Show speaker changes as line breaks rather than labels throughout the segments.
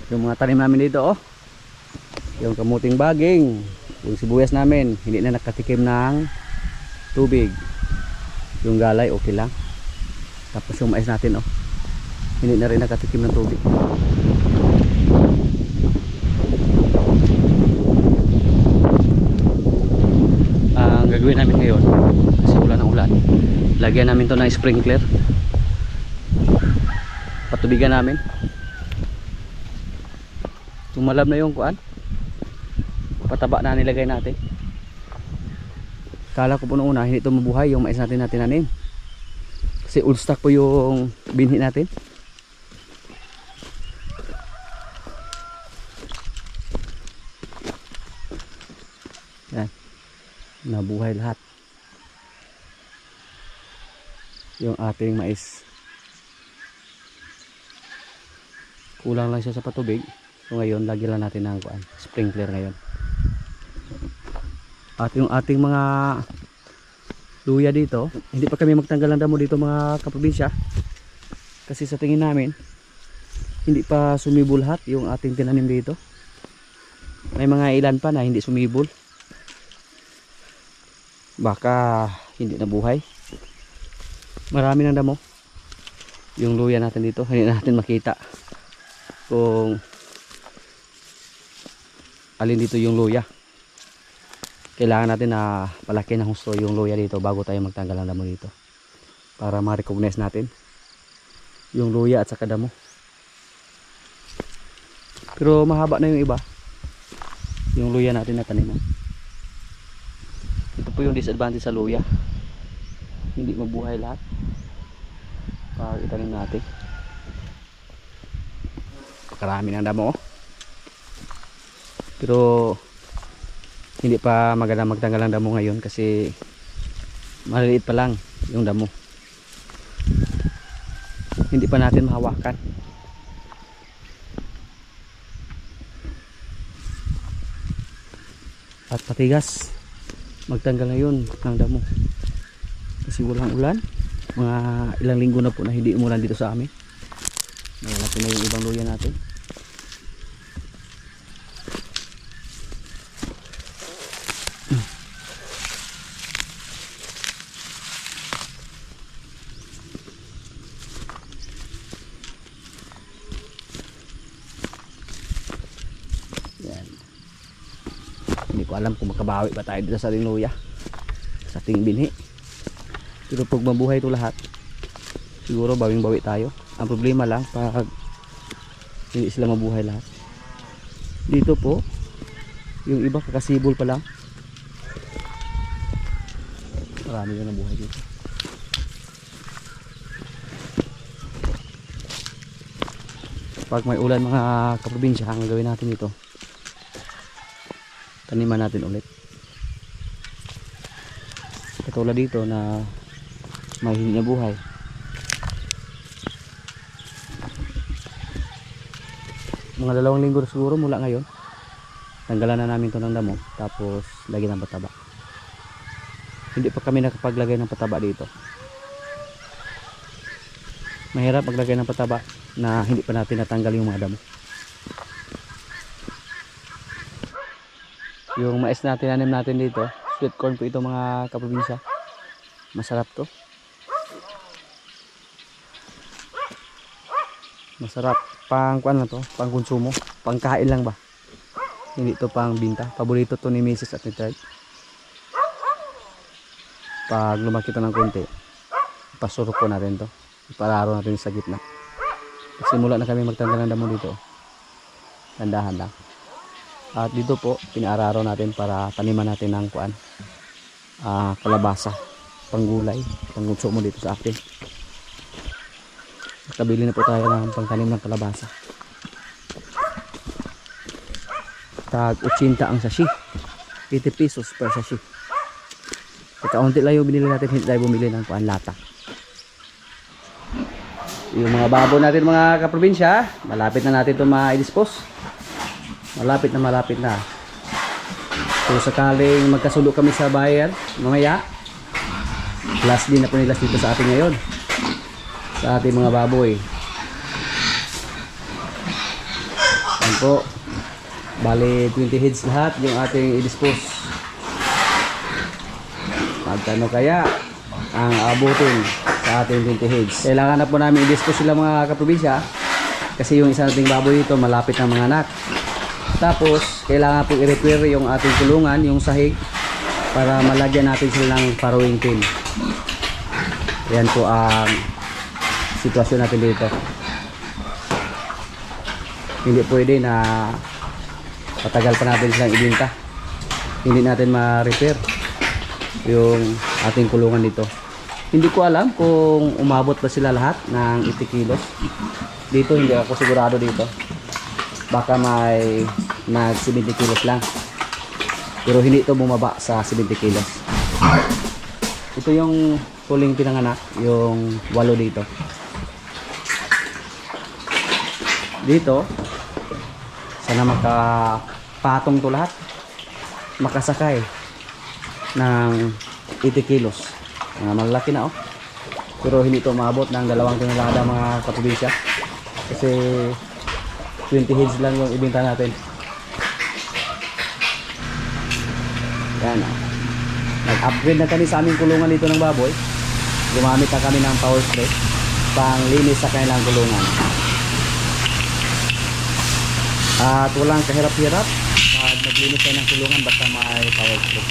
Yung mga tanim namin dito, oh. Yung kamuting baging, yung sibuyas namin, hindi na nakatikim ng tubig. Yung galay, okay lang. Tapos yung mais natin, oh, hindi na rin nakatikim ng tubig. Ang gagawin namin ngayon, kasi ulan ng ulan, lagyan namin to ng sprinkler. Patubigan namin. Tumalab na yung kuan, pataba na nilagay natin. Kala ko po noong una hindi ito mabuhay yung mais natin na tinanim, kasi old stock po yung binhi natin. Yan, nabuhay lahat yung ating mais. Kulang lang siya sa patubig. So ngayon, lagyan lang natin ng sprinkler ngayon. At yung ating mga luya dito, hindi pa kami magtanggal ng damo dito mga kaprobinsya. Kasi sa tingin namin, hindi pa sumibol lahat yung ating tinanim dito. May mga ilan pa na hindi sumibol. Baka hindi nabuhay. Marami ng damo. Yung luya natin dito, hindi natin makita kung alin dito yung luya. Kailangan natin na palaki ng husto yung luya dito bago tayo magtanggal ng damo dito, para ma-recognize natin yung luya at saka damo. Pero mahaba na yung iba, yung luya natin na taniman. Ito po yung disadvantage sa luya, hindi mabuhay lahat pag itanim natin. Karami ng damo, pero hindi pa maganda magtanggal ng damo ngayon kasi maliliit pa lang yung damo, hindi pa natin mahawakan. At patigas magtanggal ngayon ng damo kasi walang ulan. Mga ilang linggo na po na hindi umulan dito sa amin. Malaki na yung ibang luya natin. Yan. Hindi ko alam kung makabawi pa tayo dito sa ating luya, sa ating binhi. Pero pag mabuhay ito lahat, siguro bawing bawi tayo. Ang problema lang pag hindi sila mabuhay lahat. Dito po yung iba kakasibol pa lang, marami na nabuhay dito. Pag may ulan mga kaprobinsya, ang gagawin natin ito, taniman natin ulit. Katulad dito na may hindi na buhay, mga 2 linggo siguro mula ngayon, tanggalan na namin to ng damo, tapos lagyan ng pataba. Hindi pa kami nakapaglagay ng pataba dito. Mahirap maglagay ng pataba na hindi pa natin natanggal yung mga damo. Yung mais na tinanim natin dito, sweet corn po ito mga kaprobinsya. Masarap to. Masarap. Pang kuan na to, pang konsumo, pang kain lang ba. Hindi to pang binta. Paborito to ni Mrs. at ni Trey. Pag lumaki to ng konti, pasurok po natin to. Ipararo natin sa gitna. Simula na kami magtanggal ng damo dito. Tandahan lang. At dito po, pinaararo natin para taniman natin ng kuan, kalabasa, panggulay, pangkonsumo dito sa akin. Kabili na po tayo ng pangtanim ng kalabasa. Tag 80 ang sashi, 80 pesos per sashi. Kaunti lang yung binili natin, hindi tayo bumili ng kuan lata. Yung mga babo natin mga kaprobinsya, malapit na natin ito ma-dispose. Malapit na. So sakaling magkasundo kami sa buyer mamaya, last din na po nila dito sa atin ngayon, sa ating mga baboy. po. Bali 20 heads lahat yung ating i-dispose. Magkano kaya ang abutin sa ating 20 heads? Kailangan na po namin i-dispose sila mga kaprobinsya kasi yung isa nating baboy dito malapit ng mga anak. Tapos kailangan po i-repair yung ating kulungan, yung sahig, para malagyan natin sila ng farrowing pin. Yan po ang sitwasyon natin dito. Hindi pwede na patagal pa natin silang ibinta, hindi natin ma-repair yung ating kulungan dito. Hindi ko alam kung umabot ba sila lahat ng 80 kilos dito, hindi ako sigurado dito. Baka may nag 70 kilos lang, pero hindi ito bumaba sa 70 kilos. Ito yung huling pinanganak, yung 8 dito. Dito sana makapatong to lahat, makasakay ng 80 kilos. Malaki na, oh. Pero hindi ito maabot ng 2 tonelada mga kaprobinsya kasi 20 heads lang yung ibenta natin. Yan, oh. Nag-upgrade na kami sa aming kulungan dito ng baboy. Gumamit na kami ng power spray pang linis sa kanilang kulungan. At walang kahirap-hirap pag naglinis tayo ng kulungan basta may power spray.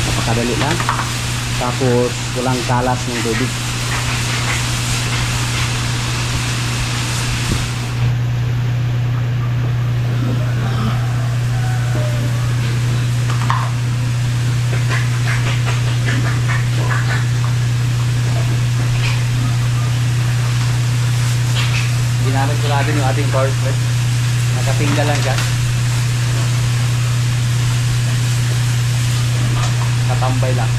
Napakadali lang. Tapos walang kalas ng tubig. Ginamit ko natin yung ating power spray. Nakatinggal lang dyan. Katambay lang.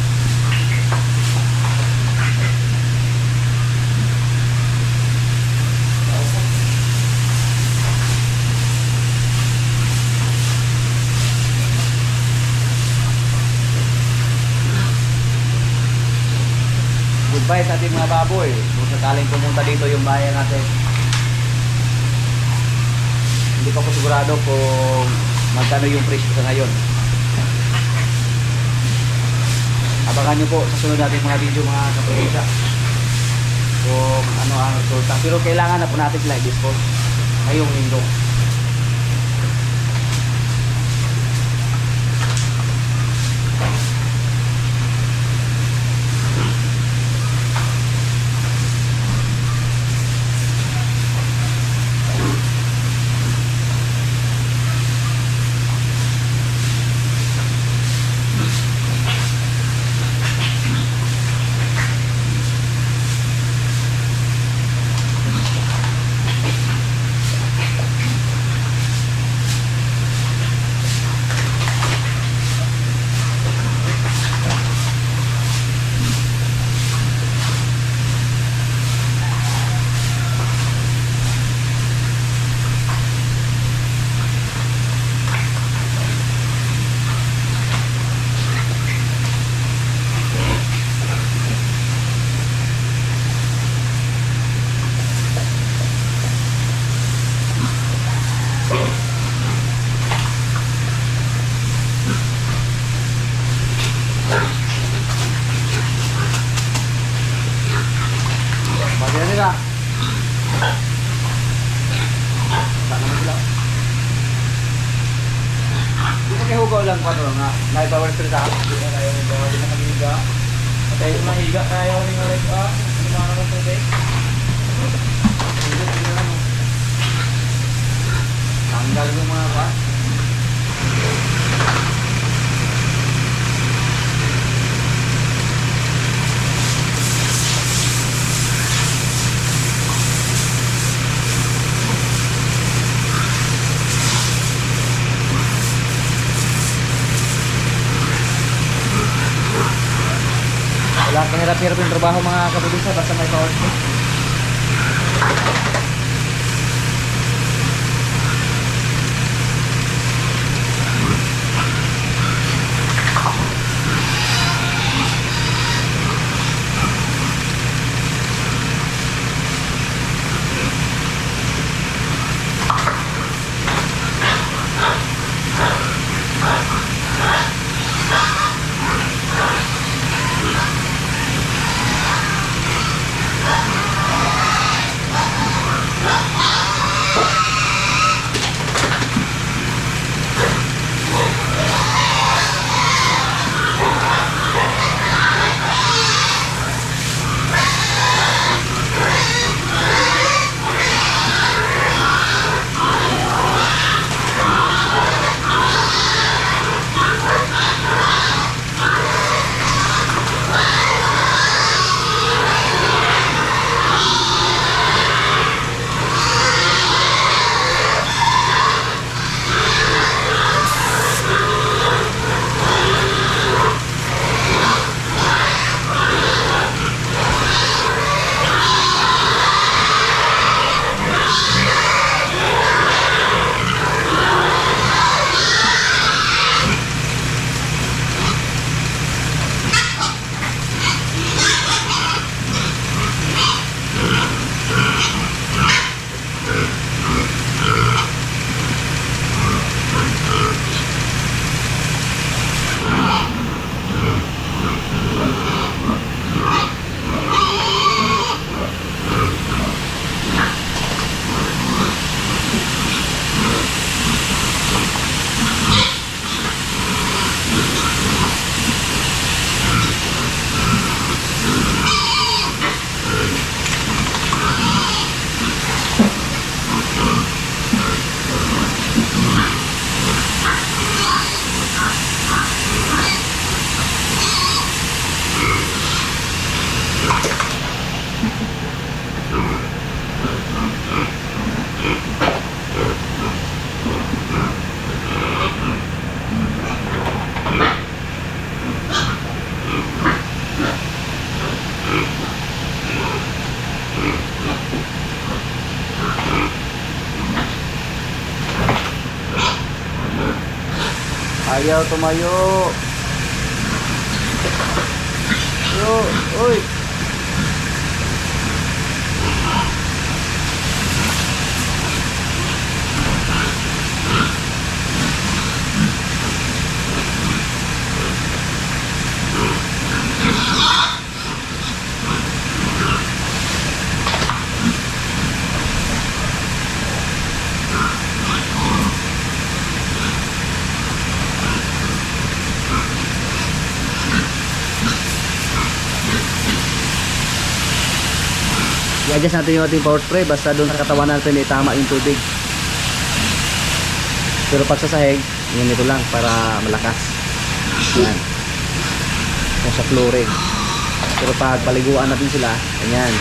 Goodbye sa ating mga baboy. Kung sakaling pumunta dito yung bayan natin, hindi pa ko sigurado kung magkano yung presyo sa ngayon. Abangan nyo po sa sunod natin mga video mga kaprobinsya kung ano ang resulta. Pero kailangan na po natin sila i-dispose ngayong linggo. Bagyan nila. Tak naman sila. Di pa kayo hugaw lang pa nga. Naipower spray sa akin. Di na kayo hugaw. Di na mag-higa. Patay yung mahiga. Kaya ko rin nga like, ano mga naman sa day? Tanggal yung mga pa. Wala kahirap-hirap yung trabaho mga kaprobinsya basta may power spray. Ayaw tumayo. Yo, uy. I-adjust natin yung ating power spray basta doon sa katawan natin tama yung tubig. Pero pag sa sahig, ganito lang para malakas. Yan. Kung sa flooring. Pero pag paliguan natin sila, ganyan.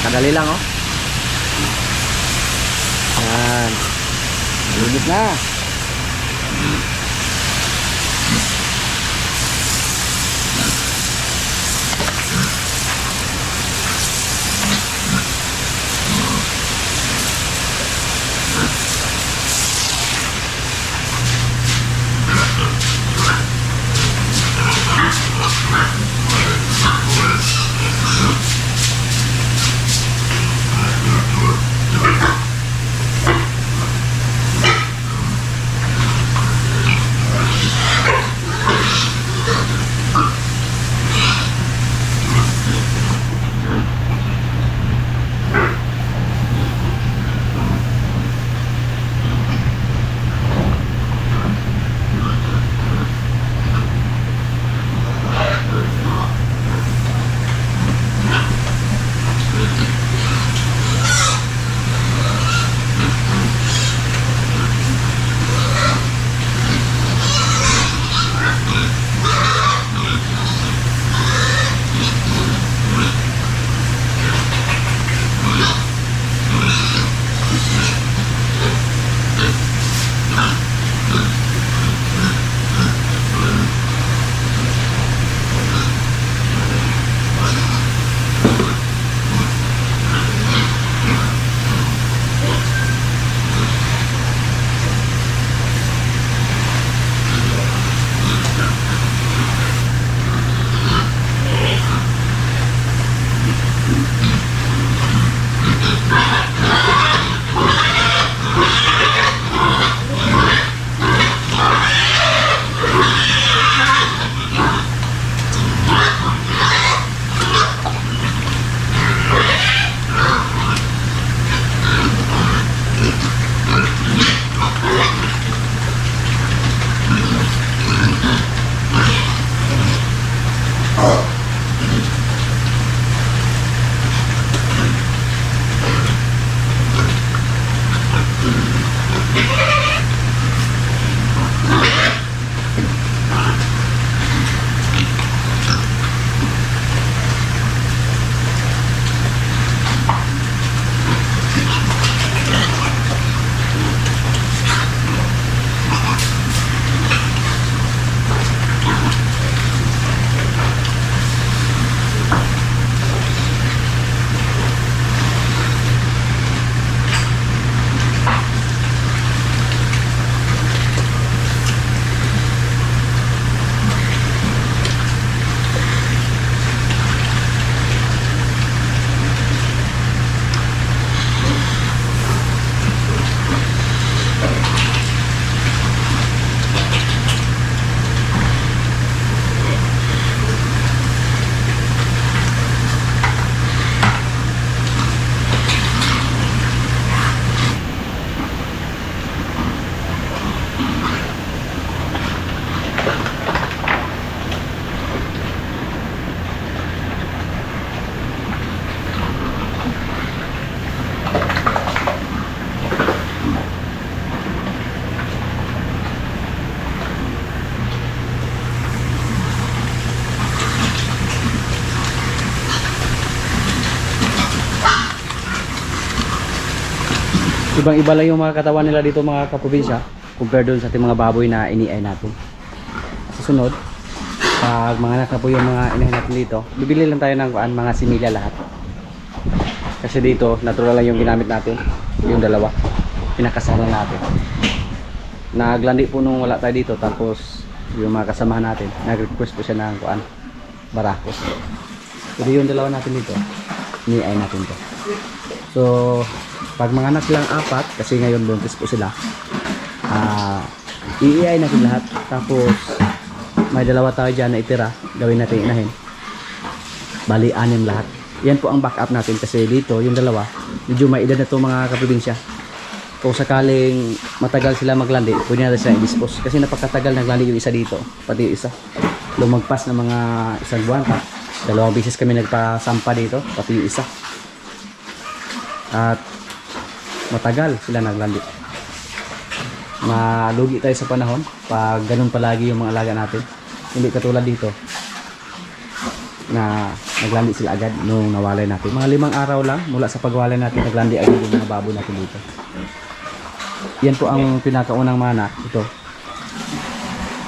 Kadali lang, oh. Yan. Linis na. Ibang-iba lang yung mga katawan nila dito mga kaprobinsya compare doon sa ating mga baboy na iniay natin. Sa sunod, pag mga anak na po yung mga inahin natin dito, bibili lang tayo ng mga similya lahat. Kasi dito, natural lang yung ginamit natin, yung dalawa. Pinakasama natin. Naglandi po nung wala tayo dito, tapos yung mga kasamahan natin, nag-request po siya ng barakos. So yung dalawa natin dito, iniay natin to. So, pag mga anak lang 4, kasi ngayon buntis po sila, iiay natin lahat. Tapos may dalawa tayo dyan na itira, gawin natin inahin. Bali 6 lahat. Yan po ang backup natin kasi dito yung dalawa medyo may edad na to mga kaprobinsya. Kung sakaling matagal sila maglandi, pwede natin sila i-dispose kasi napakatagal naglandi yung isa dito, pati yung isa lumagpas na mga 1 buwan pa. 2 beses kami nagpasampa dito, pati yung isa, at matagal sila naglandi. Malugi tayo sa panahon pag ganun palagi yung mga alaga natin, hindi katulad dito na naglandi sila agad nung nawalay natin. Mga 5 araw lang mula sa pagwalay natin, naglandi agad yung mga baboy natin dito. Yan po ang pinakaunang mana ito.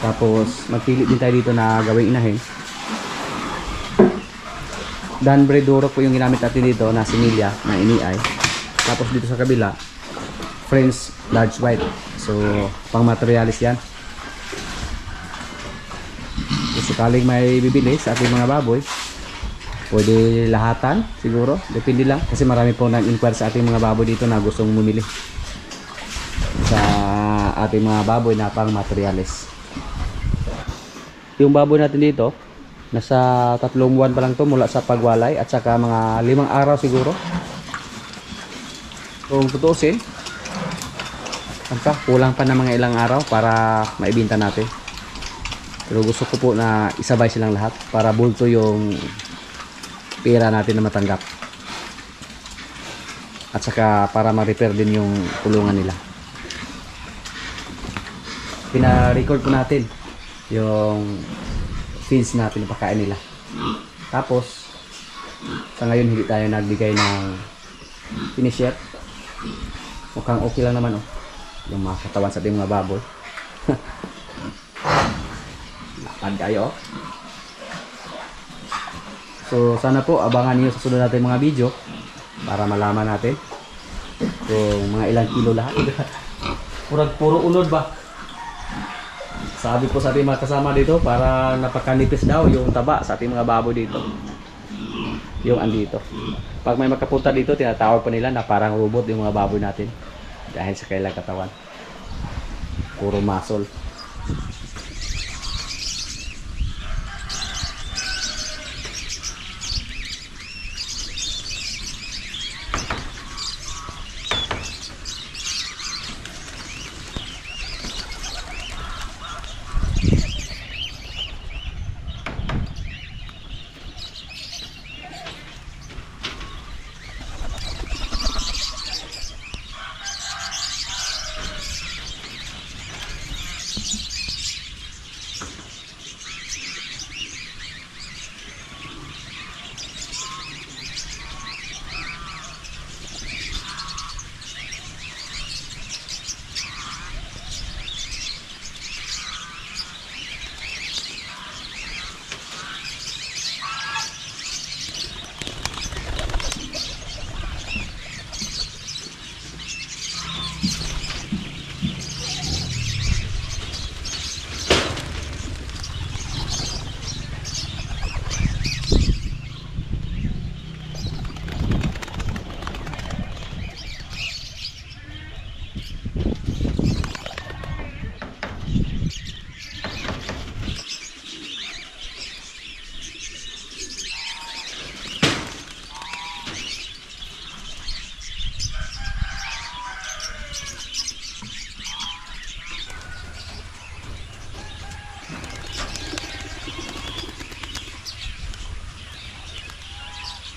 Tapos magpili din tayo dito na gawing inahin. Danbury Duro po yung ginamit natin dito na similya na iniay. Tapos dito sa kabila, French Large White. So pang materialis yan. Kung sakaling may bibili sa ating mga baboy, pwede lahatan siguro, depende lang kasi marami po nag-inquire sa ating mga baboy dito na gustong bumili sa ating mga baboy na pang materialis. Yung baboy natin dito, nasa 3 buwan pa lang to mula sa pagwalay at saka mga 5 araw siguro. Kung tutusin, kulang pa ng mga ilang araw para maibenta natin. Pero gusto ko po na isabay silang lahat para bulto yung pera natin na matanggap. At saka para ma-repair din yung kulungan nila. Pina-record po natin yung feeds na pinapakain nila. Tapos sa ngayon hindi tayo nagbigay ng finisher. Mukhang okay lang naman yung mga katawan sa ating mga baboy. Lapad kayo. So sana po abangan niyo sa sunod natin mga video para malaman natin kung mga ilang kilo lahat. Puro unod ba? Sabi po sa ating mga kasama dito, para napakanipis daw yung taba sa ating mga baboy dito. Yung andito. Pag may makapunta dito, tinatawag pa nila na parang robot yung mga baboy natin. Dahil sa kailang katawan. Puro muscle.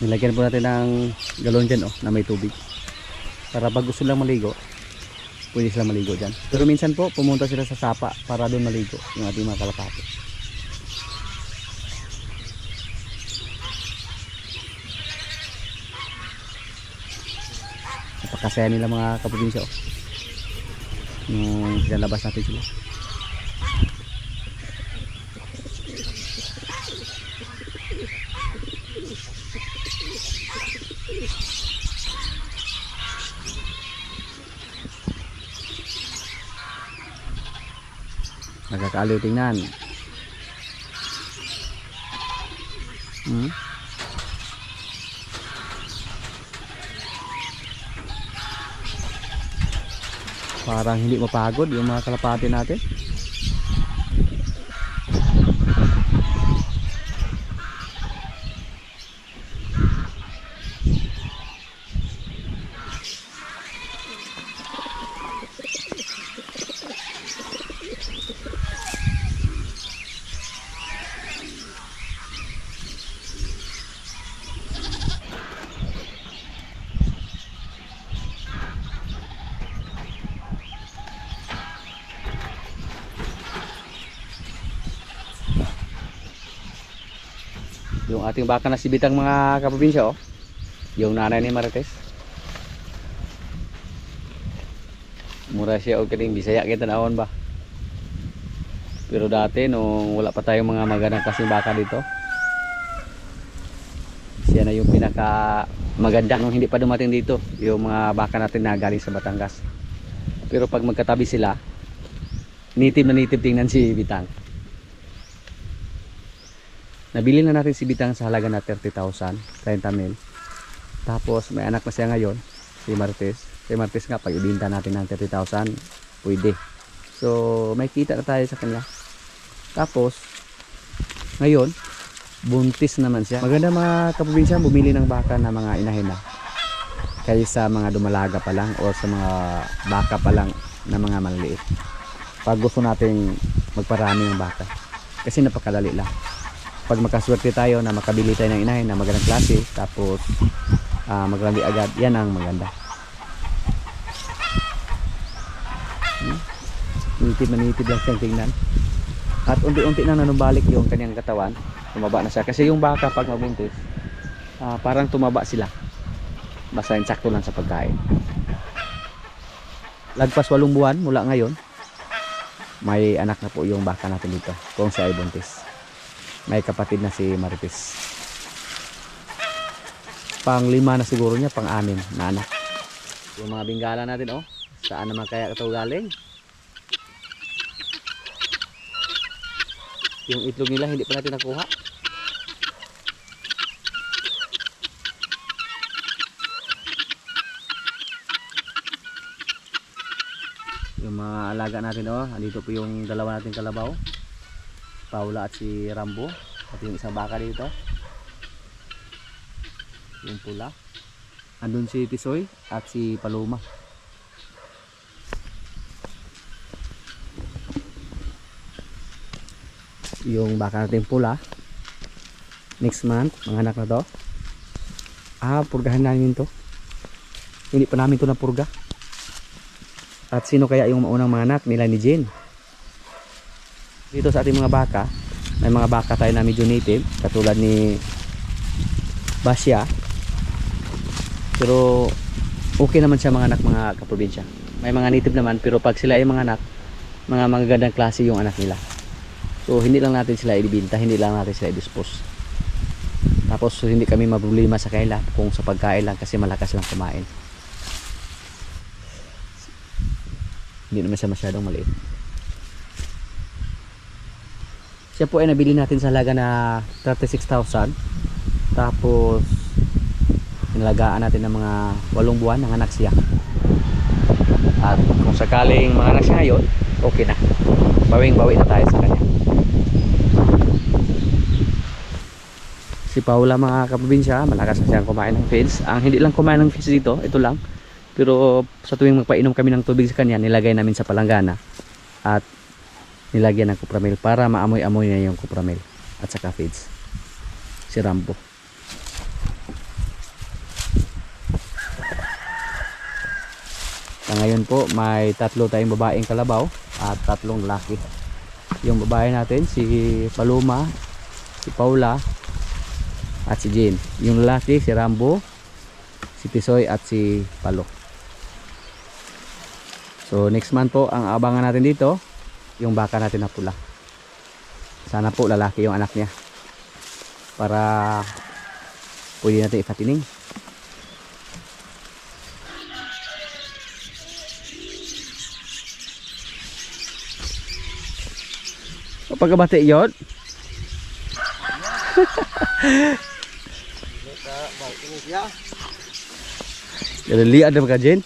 Nilagyan po natin ng galon dyan na may tubig para pag gusto lang maligo, pwede sila maligo dyan. Pero minsan po pumunta sila sa sapa para doon maligo yung ating mga kalapati. napakasaya nila mga kaprobinsya. Oh. Nung pinalabas natin sila. Nagkakaaliw tingnan. Parang hindi mapagod yung mga kalapati natin. Yung ating baka na si Bitang mga kaprobinsya, oh. Yung nanay ni Marites. Mura siya o kaning Bisaya kita naon ba. Pero dati nung wala pa tayong mga magandang kasing baka dito, siya na yung pinaka maganda nung hindi pa dumating dito, yung mga baka natin na galing sa Batangas. Pero pag magkatabi sila, native na native tingnan si Bitang. Nabili na natin si Bitang sa halaga na 30,000, 30,000. Tapos may anak na siya ngayon, si Marites. Si Marites nga, pag ibinta natin ng 30,000, pwede. So may kita na tayo sa kanila. Tapos ngayon, buntis naman siya. Maganda mga kaprobinsya bumili ng baka na mga inahin na, kaysa mga dumalaga pa lang o sa mga baka pa lang na mga maliliit. Pag gusto nating magparami ng baka, kasi napakalali lang. Pag makaswerte tayo na makabili tayo ng inahin na magandang klase, tapos maglandi agad, yan ang maganda. Nitid na nitid lang siyang tingnan. At unti-unti na nanubalik yung kanyang katawan. Tumaba na siya. Kasi yung baka pag mabuntis, parang tumaba sila. Basta insakto lang sa pagkain. Lagpas 8 buwan mula ngayon, may anak na po yung baka natin dito kung siya ay buntis. May kapatid na si Marites. Pang 5 na siguro niya, pang 6 na anak. Yung mga bingala natin, oh, saan naman kaya ito galing? Yung itlog nila hindi pa natin nakuha. Yung mga alaga natin, oh, andito po yung dalawa nating kalabaw, Paula at si Rambo, at yung isang baka dito, yung pula. Andun si Tisoy at si Paloma. Yung baka natin pula, next month mga anak na to. Purgahan namin to. Hindi pa namin to napurga. At sino kaya yung maunang mga anak nila ni Jane? Dito sa ating mga baka, may mga baka tayo na medyo native, katulad ni Basya. Pero okay naman siya mga anak, mga kaprobinsya. May mga native naman, pero pag sila ay mga anak, mga magagandang klase yung anak nila. So hindi lang natin sila ibibinta, hindi lang natin sila i-dispose. Tapos hindi kami maproblema sa kanila kung sa pagkain lang, kasi malakas lang kumain. Hindi naman siya masyadong maliit. Siya po ay nabili natin sa halaga na 36,000. Tapos inalagaan natin ng mga 8 buwan ng anak siya. At kung sakaling mga anak siya ngayon, okay na. Bawing-bawi na tayo sa kanya. Si Paula mga kaprobinsya, malakas na siyang kumain ng feeds. Ang hindi lang kumain ng feeds dito, ito lang. Pero sa tuwing magpainom kami ng tubig sa kanya, nilagay namin sa palanggana at nilagyan ng kupramil para maamoy-amoy na yung kupramil at saka feeds. Si Rambo. Ngayon po may 3 tayong babaeng kalabaw at 3 lalaki. Yung babae natin si Paloma, si Paula at si Jane. Yung lalaki si Rambo, si Tisoy at si Palo. So next month po ang abangan natin dito yung baka natin na pula. Sana po lalaki yung anak niya para pwede natin ipatining. O pagkabati yun. Dali ada ka Jen.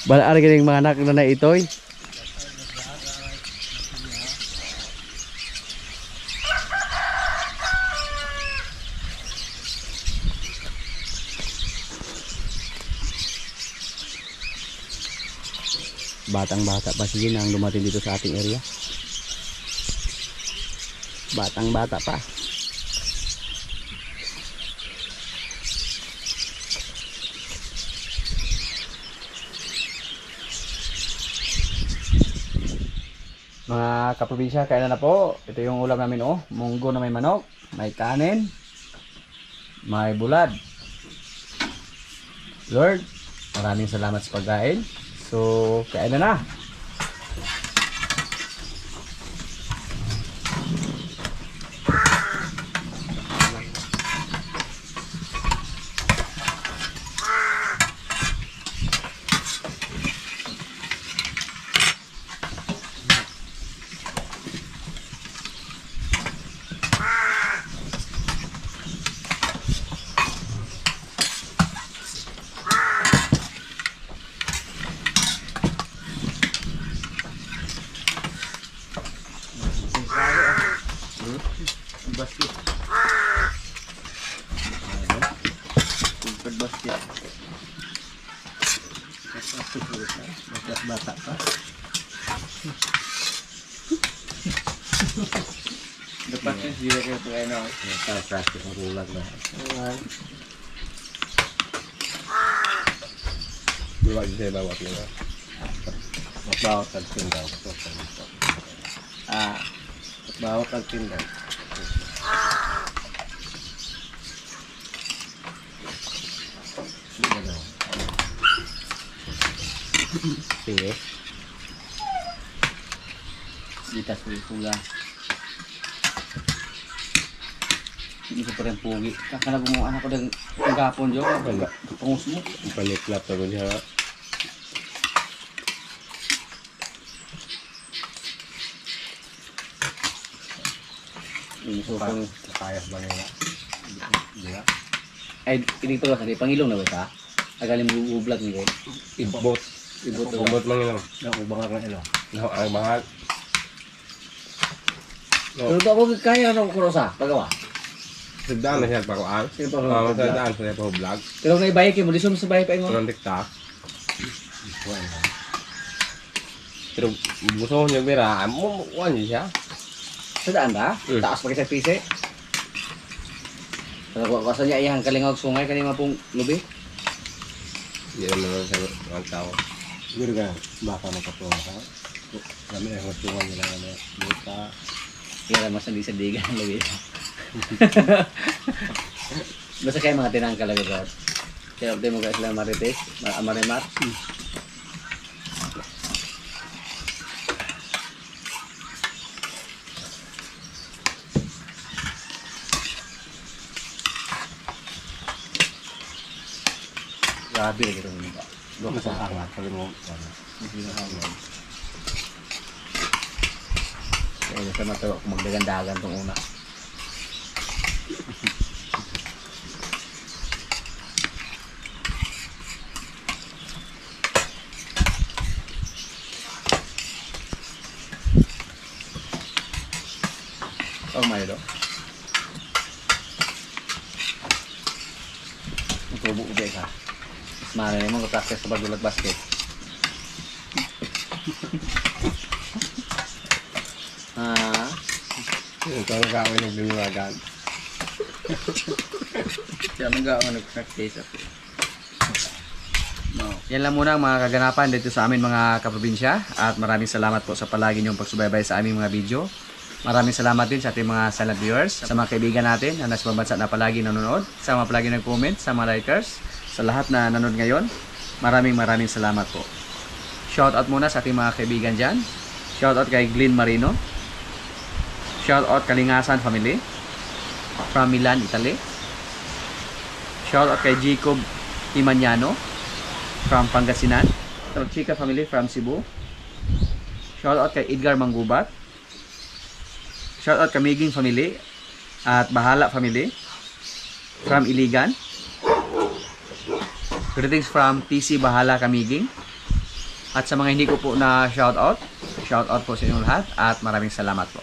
Bala ara kining mga anak na itoy. Batang-bata pa si Jen ang dumating dito sa ating area. Batang-bata pa. Mga kaprobinsya, kailan na po? Ito yung ulam namin oh. Munggo na may manok, may kanin, may bulad. Lord, maraming salamat sa pagkain. So, kailan na? Basket. Basket. Bata pa. Dapat yung sila kayo ito ay na. Plastic ang kulag na. Diba yung sa'yo bawat nila? Bawat kagtindaw. Bawat kagtindaw. Sige. Dita pula. Hindi ko pa rin pugi. Kakala mo anak ko ng gapon dyan. Pangus mo. Paniklap na rin siya. So, kung kayas ba nila? Hindi ba? Ay, dito lang sa pangilong na ba ito? Agaling mo vlog niyo. Ibot. Ibot lang ilong. Nakubangak lang ilong. Ang bangal. Pero ito ako kaya ano ko sa pagawa?
Sagdaan na siya pagkawaan. Sagdaan sa niya vlog.
Pero may bayay kayo mo. Lisod mo sa bayay pa yung
mga TikTok. Pero gusto ko niya bira. Ano siya?
Sadaan ba? Taas pa sa pise. Kasi niya iyang kalingawag sungay kanina pong lubi.
Hindi naman sa mga tao.
Siguro ka, baka makatunga ka. Kami ay matunga nila na buta.
Kaya mas sandi-sandigan ang lubi. Basta kayo mga tinangka lang ito. Kaya update mo guys lang marites, marimat. Grabe lagi ito mga.
Doon ka sa angat, sabi mo.
Hindi na hanggang. Kaya sa matawa kung magdagandagan itong una. Oh my God. Magtubo-ube ka. Mas mahal mo mag-practice sa pagdulag basket.
Ito ang gawin ng binulagan.
Siya ang gawin nag-practice ako. No. Yan lang muna ang mga kaganapan dito sa amin mga kaprobinsya. At maraming salamat po sa palagi niyong pagsubaybay sa aming mga video. Maraming salamat din sa ating mga silent viewers, sa mga kaibigan natin na nasa bansa na palagi nanonood, sa mga palagi nag-comment, sa mga likers, sa lahat na nanonood ngayon. maraming salamat po. Shoutout muna sa ating mga kaibigan dyan. Shoutout kay Glenn Marino. Shoutout Kalingasan family from Milan, Italy. Shoutout kay Jacob Imanyano from Pangasinan. Chika family from Cebu. Shoutout kay Edgar Manggubat. Shoutout kay Miging family at Bahala family from Iligan. Greetings from TC Bahala Kamiging. At sa mga hindi ko po na shoutout po sa inyong lahat at maraming salamat po.